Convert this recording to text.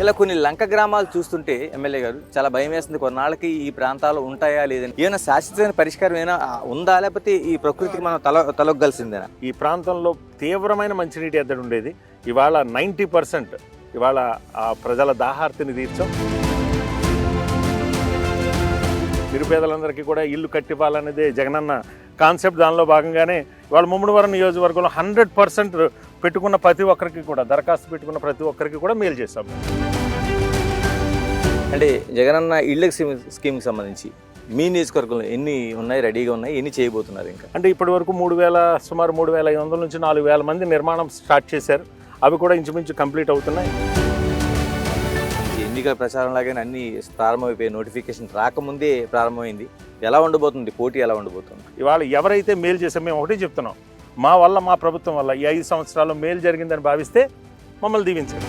ఇలా కొన్ని లంక గ్రామాలు చూస్తుంటే ఎమ్మెల్యే గారు చాలా భయం వేస్తుంది. కొన్నాళ్ళకి ఈ ప్రాంతాలు ఉంటాయా లేదని, ఏమైనా శాశ్వతమైన పరిష్కారం ఏమైనా ఉందా, లేకపోతే ఈ ప్రకృతికి మనం తలొగ్గాల్సిందేనా? ఈ ప్రాంతంలో తీవ్రమైన మంచినీటి ఎద్దడి ఉండేది. ఇవాళ 90% ఇవాళ ఆ ప్రజల దాహార్తిని తీర్చాం. నిరుపేదలందరికీ కూడా ఇల్లు కట్టివ్వాలనేదే జగనన్న కాన్సెప్ట్. దానిలో భాగంగానే ఇవాళ ముమ్మడివరం నియోజకవర్గంలో 100% పెట్టుకున్న ప్రతి ఒక్కరికి కూడా, దరఖాస్తు పెట్టుకున్న ప్రతి ఒక్కరికి కూడా మేలు చేస్తాం. అంటే జగనన్న ఇళ్ళ స్కీమ్కి సంబంధించి మీ నియోజకవర్గంలో ఎన్ని ఉన్నాయి, రెడీగా ఉన్నాయి, ఎన్ని చేయబోతున్నారు ఇంకా? అంటే ఇప్పటి వరకు సుమారు 3,500 నుంచి 4,000 మంది నిర్మాణం స్టార్ట్ చేశారు. అవి కూడా ఇంచుమించు కంప్లీట్ అవుతున్నాయి. ఎన్నికల ప్రచారం లాగానే అన్ని ప్రారంభమైపోయి నోటిఫికేషన్ రాకముందే ప్రారంభమైంది. ఎలా ఉండబోతుంది పోటీ, ఎలా ఉండబోతుంది? ఇవాళ ఎవరైతే మేలు చేసామో మేము ఒకటే చెప్తున్నాం, మా వల్ల, మా ప్రభుత్వం వల్ల ఈ 5 సంవత్సరాల్లో మేలు జరిగిందని భావిస్తే మమ్మల్ని దీవించండి.